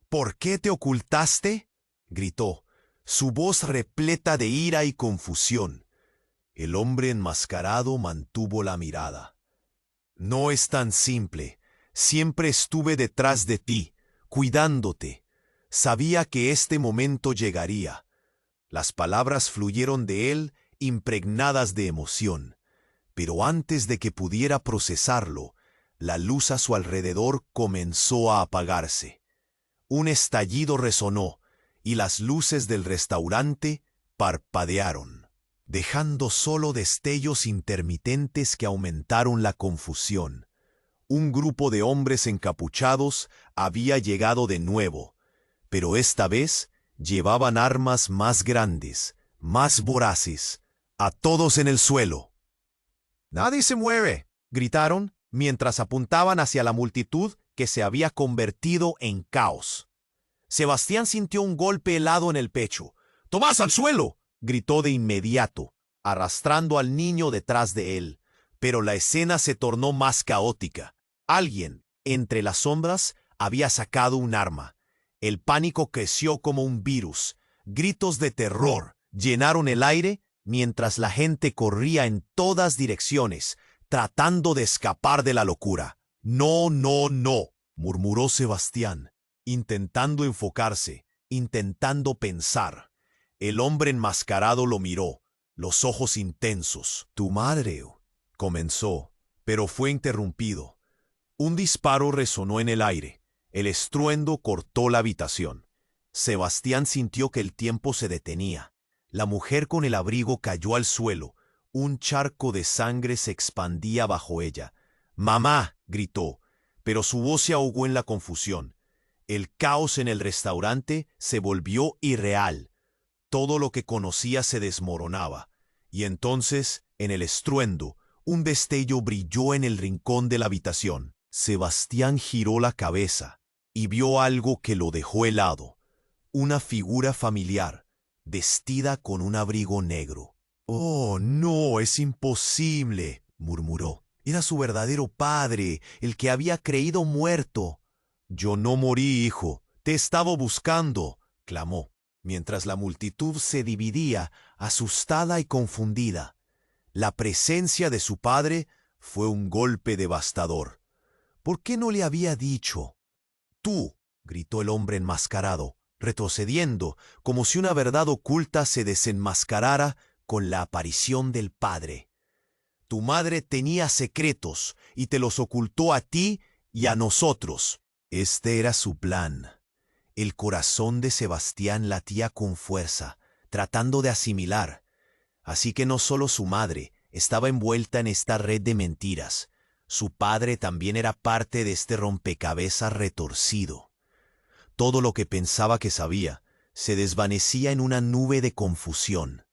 «¿Por qué te ocultaste?», gritó, su voz repleta de ira y confusión. El hombre enmascarado mantuvo la mirada. «No es tan simple. Siempre estuve detrás de ti, cuidándote. Sabía que este momento llegaría». Las palabras fluyeron de él, impregnadas de emoción. Pero antes de que pudiera procesarlo, la luz a su alrededor comenzó a apagarse. Un estallido resonó, y las luces del restaurante parpadearon, dejando solo destellos intermitentes que aumentaron la confusión. Un grupo de hombres encapuchados había llegado de nuevo, pero esta vez llevaban armas más grandes, más voraces. A todos en el suelo. «¡Nadie se mueve!», gritaron, mientras apuntaban hacia la multitud que se había convertido en caos. Sebastián sintió un golpe helado en el pecho. «¡Tomás, al suelo!», gritó de inmediato, arrastrando al niño detrás de él. Pero la escena se tornó más caótica. Alguien, entre las sombras, había sacado un arma. El pánico creció como un virus. Gritos de terror llenaron el aire mientras la gente corría en todas direcciones, tratando de escapar de la locura. «No, no, no», murmuró Sebastián, intentando enfocarse, intentando pensar. El hombre enmascarado lo miró, los ojos intensos. «Tu madre», comenzó, pero fue interrumpido. Un disparo resonó en el aire. El estruendo cortó la habitación. Sebastián sintió que el tiempo se detenía. La mujer con el abrigo cayó al suelo. Un charco de sangre se expandía bajo ella. «¡Mamá!», gritó, pero su voz se ahogó en la confusión. El caos en el restaurante se volvió irreal. Todo lo que conocía se desmoronaba. Y entonces, en el estruendo, un destello brilló en el rincón de la habitación. Sebastián giró la cabeza y vio algo que lo dejó helado. Una figura familiar, vestida con un abrigo negro. «¡Oh, no, es imposible!», murmuró. «Era su verdadero padre, el que había creído muerto». «Yo no morí, hijo. Te estaba buscando», clamó, mientras la multitud se dividía, asustada y confundida. La presencia de su padre fue un golpe devastador. ¿Por qué no le había dicho? «¡Tú!», gritó el hombre enmascarado, retrocediendo, como si una verdad oculta se desenmascarara con la aparición del padre. «Tu madre tenía secretos y te los ocultó a ti y a nosotros». Este era su plan. El corazón de Sebastián latía con fuerza, tratando de asimilar. Así que no solo su madre estaba envuelta en esta red de mentiras, su padre también era parte de este rompecabezas retorcido. Todo lo que pensaba que sabía se desvanecía en una nube de confusión.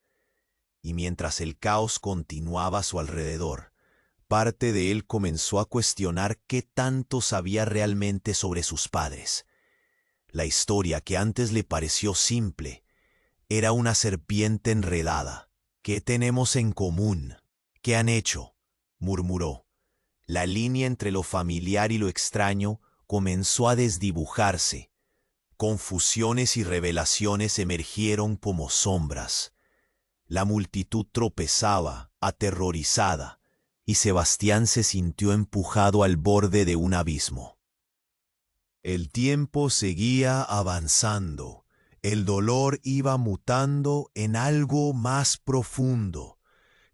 Y mientras el caos continuaba a su alrededor, parte de él comenzó a cuestionar qué tanto sabía realmente sobre sus padres. La historia que antes le pareció simple era una serpiente enredada. «¿Qué tenemos en común? ¿Qué han hecho?», murmuró. La línea entre lo familiar y lo extraño comenzó a desdibujarse. Confusiones y revelaciones emergieron como sombras. La multitud tropezaba, aterrorizada, y Sebastián se sintió empujado al borde de un abismo. El tiempo seguía avanzando. El dolor iba mutando en algo más profundo.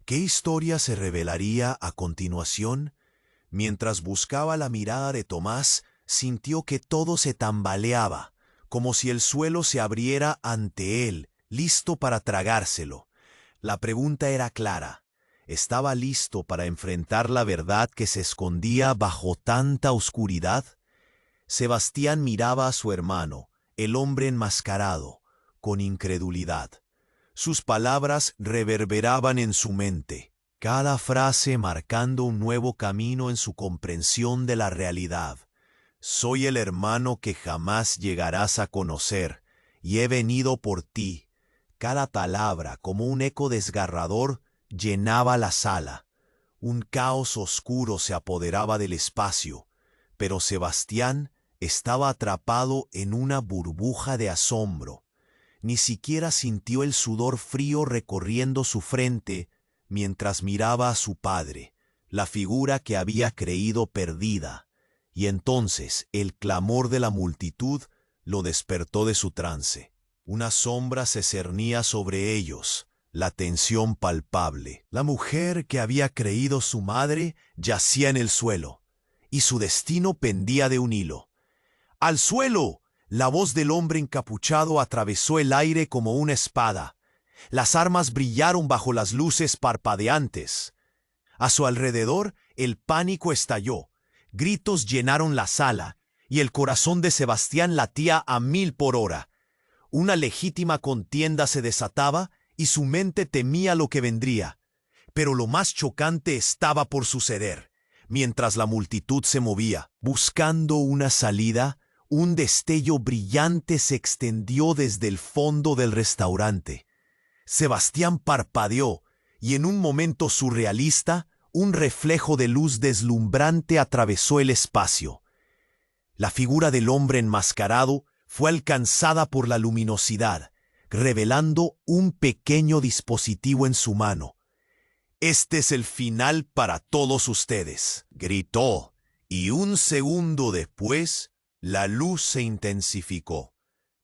¿Qué historia se revelaría a continuación? Mientras buscaba la mirada de Tomás, sintió que todo se tambaleaba, como si el suelo se abriera ante él, listo para tragárselo. La pregunta era clara. ¿Estaba listo para enfrentar la verdad que se escondía bajo tanta oscuridad? Sebastián miraba a su hermano, el hombre enmascarado, con incredulidad. Sus palabras reverberaban en su mente, cada frase marcando un nuevo camino en su comprensión de la realidad. «Soy el hermano que jamás llegarás a conocer, y he venido por ti». Cada palabra, como un eco desgarrador, llenaba la sala. Un caos oscuro se apoderaba del espacio, pero Sebastián estaba atrapado en una burbuja de asombro. Ni siquiera sintió el sudor frío recorriendo su frente mientras miraba a su padre, la figura que había creído perdida. Y entonces el clamor de la multitud lo despertó de su trance. Una sombra se cernía sobre ellos, la tensión palpable. La mujer que había creído su madre yacía en el suelo, y su destino pendía de un hilo. «¡Al suelo!», la voz del hombre encapuchado atravesó el aire como una espada. Las armas brillaron bajo las luces parpadeantes. A su alrededor, el pánico estalló. Gritos llenaron la sala, y el corazón de Sebastián latía a 1000 por hora. Una legítima contienda se desataba y su mente temía lo que vendría. Pero lo más chocante estaba por suceder. Mientras la multitud se movía, buscando una salida, un destello brillante se extendió desde el fondo del restaurante. Sebastián parpadeó y en un momento surrealista, un reflejo de luz deslumbrante atravesó el espacio. La figura del hombre enmascarado fue alcanzada por la luminosidad, revelando un pequeño dispositivo en su mano. «Este es el final para todos ustedes», gritó, y un segundo después, la luz se intensificó.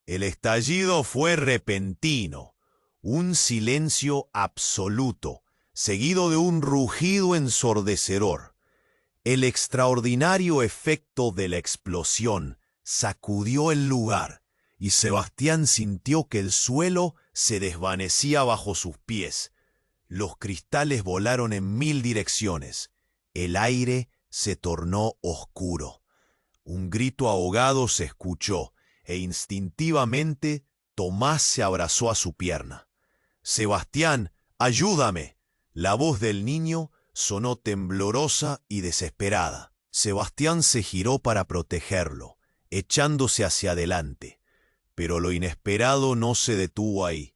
El estallido fue repentino, un silencio absoluto, seguido de un rugido ensordecedor. El extraordinario efecto de la explosión sacudió el lugar, y Sebastián sintió que el suelo se desvanecía bajo sus pies. Los cristales volaron en 1000 direcciones. El aire se tornó oscuro. Un grito ahogado se escuchó, e instintivamente Tomás se abrazó a su pierna. «Sebastián, ayúdame». La voz del niño sonó temblorosa y desesperada. Sebastián se giró para protegerlo, echándose hacia adelante. Pero lo inesperado no se detuvo ahí.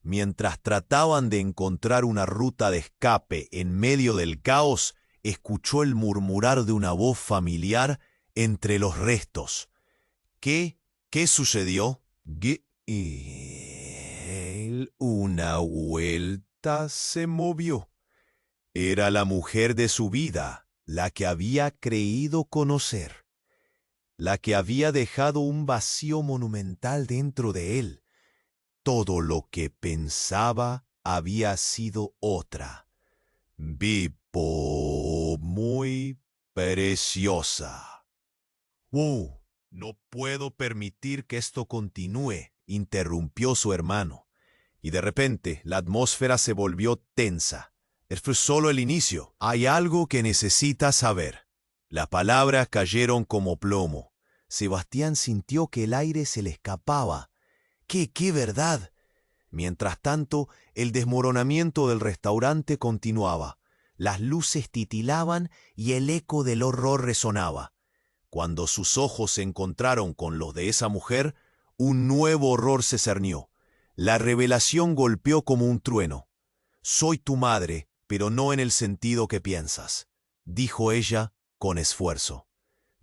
Mientras trataban de encontrar una ruta de escape en medio del caos, escuchó el murmurar de una voz familiar entre los restos. ¿Qué sucedió? Una vuelta se movió. Era la mujer de su vida, la que había creído conocer, la que había dejado un vacío monumental dentro de él. Todo lo que pensaba había sido otra. Vipo muy preciosa. No puedo permitir que esto continúe, interrumpió su hermano. Y de repente la atmósfera se volvió tensa. Fue solo el inicio. Hay algo que necesitas saber. Las palabras cayeron como plomo. Sebastián sintió que el aire se le escapaba. ¡Qué verdad! Mientras tanto, el desmoronamiento del restaurante continuaba. Las luces titilaban y el eco del horror resonaba. Cuando sus ojos se encontraron con los de esa mujer, un nuevo horror se cernió. La revelación golpeó como un trueno. «Soy tu madre, pero no en el sentido que piensas», dijo ella con esfuerzo.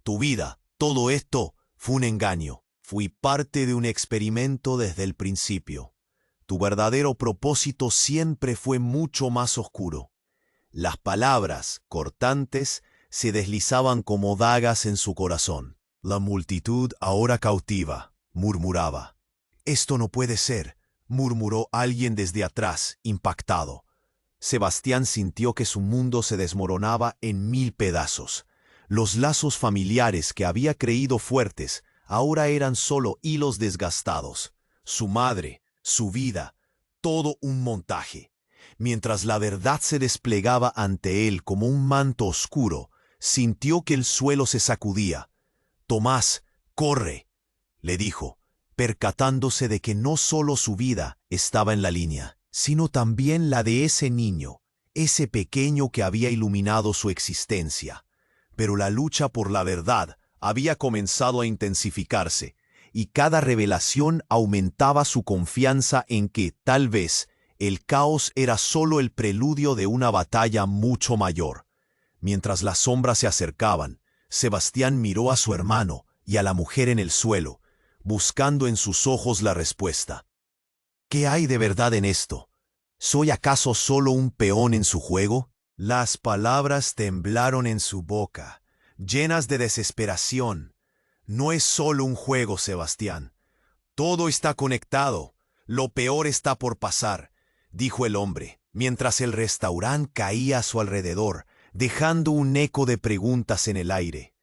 «Tu vida, todo esto, fue un engaño. Fui parte de un experimento desde el principio. Tu verdadero propósito siempre fue mucho más oscuro». Las palabras, cortantes, se deslizaban como dagas en su corazón. «La multitud ahora cautiva», murmuraba. «Esto no puede ser», murmuró alguien desde atrás, impactado. Sebastián sintió que su mundo se desmoronaba en 1000 pedazos. Los lazos familiares que había creído fuertes ahora eran solo hilos desgastados. Su madre, su vida, todo un montaje. Mientras la verdad se desplegaba ante él como un manto oscuro, sintió que el suelo se sacudía. «Tomás, corre», le dijo, percatándose de que no solo su vida estaba en la línea, sino también la de ese niño, ese pequeño que había iluminado su existencia. Pero la lucha por la verdad había comenzado a intensificarse, y cada revelación aumentaba su confianza en que, tal vez, el caos era solo el preludio de una batalla mucho mayor. Mientras las sombras se acercaban, Sebastián miró a su hermano y a la mujer en el suelo, buscando en sus ojos la respuesta. ¿Qué hay de verdad en esto? ¿Soy acaso solo un peón en su juego? Las palabras temblaron en su boca, llenas de desesperación. «No es solo un juego, Sebastián. Todo está conectado. Lo peor está por pasar», dijo el hombre, mientras el restaurante caía a su alrededor, dejando un eco de preguntas en el aire.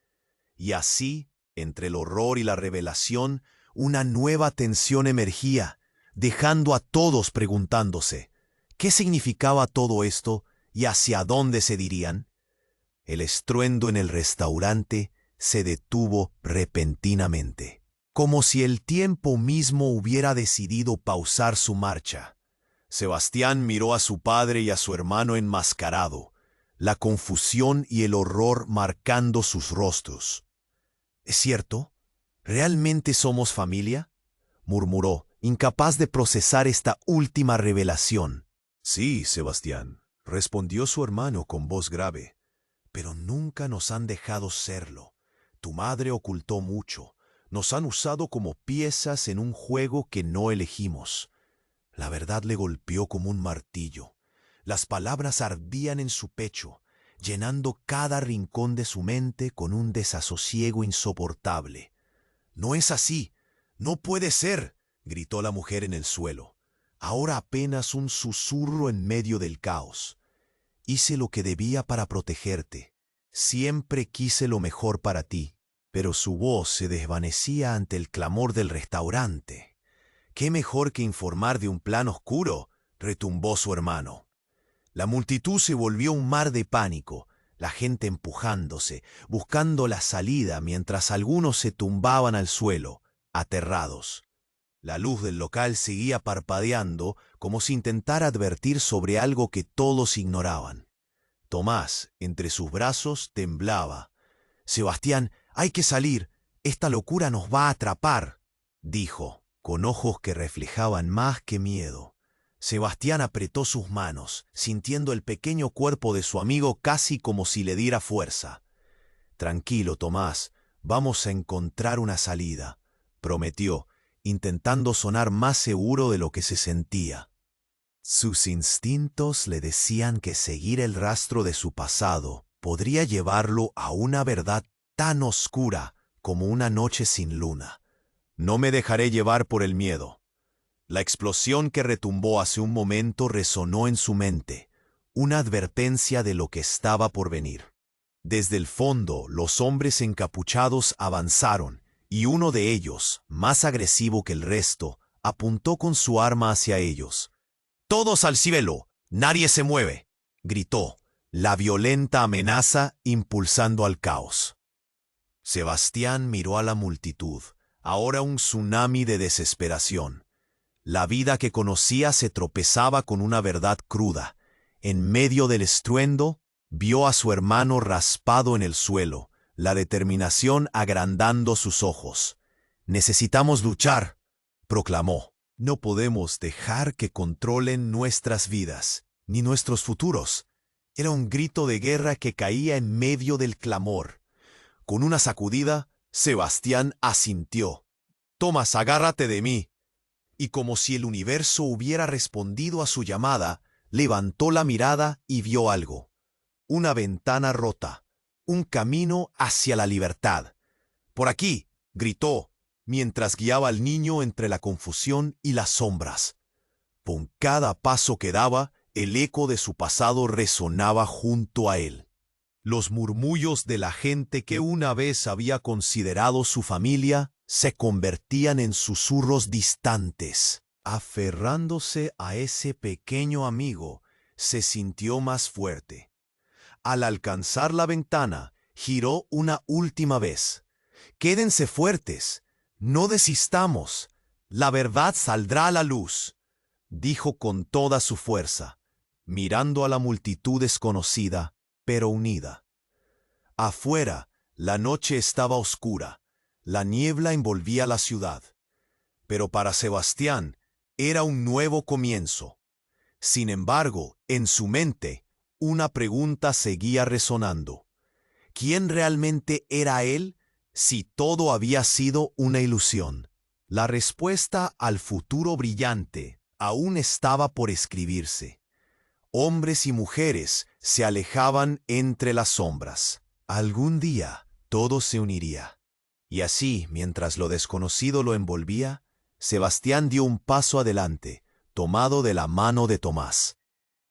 Y así, entre el horror y la revelación, una nueva tensión emergía, dejando a todos preguntándose, ¿qué significaba todo esto y hacia dónde se dirían? El estruendo en el restaurante se detuvo repentinamente, como si el tiempo mismo hubiera decidido pausar su marcha. Sebastián miró a su padre y a su hermano enmascarado, la confusión y el horror marcando sus rostros. ¿Es cierto? ¿Realmente somos familia?, murmuró, incapaz de procesar esta última revelación. Sí, Sebastián, respondió su hermano con voz grave, pero nunca nos han dejado serlo. Tu madre ocultó mucho. Nos han usado como piezas en un juego que no elegimos. La verdad le golpeó como un martillo. Las palabras ardían en su pecho, llenando cada rincón de su mente con un desasosiego insoportable. «No es así. No puede ser», gritó la mujer en el suelo. Ahora apenas un susurro en medio del caos. «Hice lo que debía para protegerte. Siempre quise lo mejor para ti». Pero su voz se desvanecía ante el clamor del restaurante. «¿Qué mejor que informar de un plan oscuro?», retumbó su hermano. La multitud se volvió un mar de pánico, la gente empujándose, buscando la salida mientras algunos se tumbaban al suelo, aterrados. La luz del local seguía parpadeando como si intentara advertir sobre algo que todos ignoraban. Tomás, entre sus brazos, temblaba. «Sebastián, hay que salir. Esta locura nos va a atrapar», dijo, con ojos que reflejaban más que miedo. Sebastián apretó sus manos, sintiendo el pequeño cuerpo de su amigo casi como si le diera fuerza. «Tranquilo, Tomás, vamos a encontrar una salida», prometió, intentando sonar más seguro de lo que se sentía. Sus instintos le decían que seguir el rastro de su pasado podría llevarlo a una verdad tan oscura como una noche sin luna. «No me dejaré llevar por el miedo». La explosión que retumbó hace un momento resonó en su mente, una advertencia de lo que estaba por venir. Desde el fondo, los hombres encapuchados avanzaron, y uno de ellos, más agresivo que el resto, apuntó con su arma hacia ellos. «¡Todos al cielo! ¡Nadie se mueve!», gritó, la violenta amenaza impulsando al caos. Sebastián miró a la multitud, ahora un tsunami de desesperación. La vida que conocía se tropezaba con una verdad cruda. En medio del estruendo, vio a su hermano raspado en el suelo, la determinación agrandando sus ojos. «Necesitamos luchar», proclamó. «No podemos dejar que controlen nuestras vidas, ni nuestros futuros». Era un grito de guerra que caía en medio del clamor. Con una sacudida, Sebastián asintió. «Tomás, agárrate de mí». Y como si el universo hubiera respondido a su llamada, levantó la mirada y vio algo. Una ventana rota, un camino hacia la libertad. «¡Por aquí!», gritó, mientras guiaba al niño entre la confusión y las sombras. Con cada paso que daba, el eco de su pasado resonaba junto a él. Los murmullos de la gente que una vez había considerado su familia se convertían en susurros distantes. Aferrándose a ese pequeño amigo, se sintió más fuerte. Al alcanzar la ventana, giró una última vez. «Quédense fuertes, no desistamos, la verdad saldrá a la luz», dijo con toda su fuerza, mirando a la multitud desconocida, pero unida. Afuera, la noche estaba oscura, la niebla envolvía la ciudad. Pero para Sebastián era un nuevo comienzo. Sin embargo, en su mente, una pregunta seguía resonando. ¿Quién realmente era él si todo había sido una ilusión? La respuesta al futuro brillante aún estaba por escribirse. Hombres y mujeres se alejaban entre las sombras. Algún día todo se uniría. Y así, mientras lo desconocido lo envolvía, Sebastián dio un paso adelante, tomado de la mano de Tomás.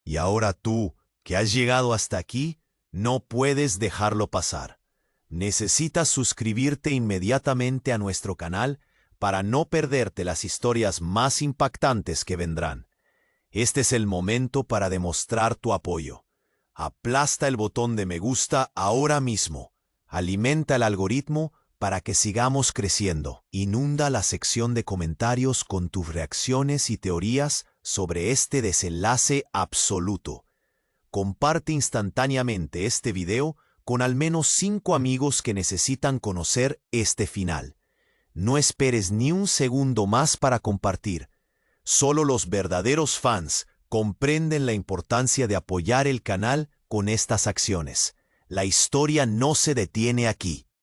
«Y ahora tú, que has llegado hasta aquí, no puedes dejarlo pasar. Necesitas suscribirte inmediatamente a nuestro canal para no perderte las historias más impactantes que vendrán. Este es el momento para demostrar tu apoyo. Aplasta el botón de me gusta ahora mismo. Alimenta el algoritmo para que sigamos creciendo. Inunda la sección de comentarios con tus reacciones y teorías sobre este desenlace absoluto. Comparte instantáneamente este video con al menos 5 amigos que necesitan conocer este final. No esperes ni un segundo más para compartir. Solo los verdaderos fans comprenden la importancia de apoyar el canal con estas acciones. La historia no se detiene aquí.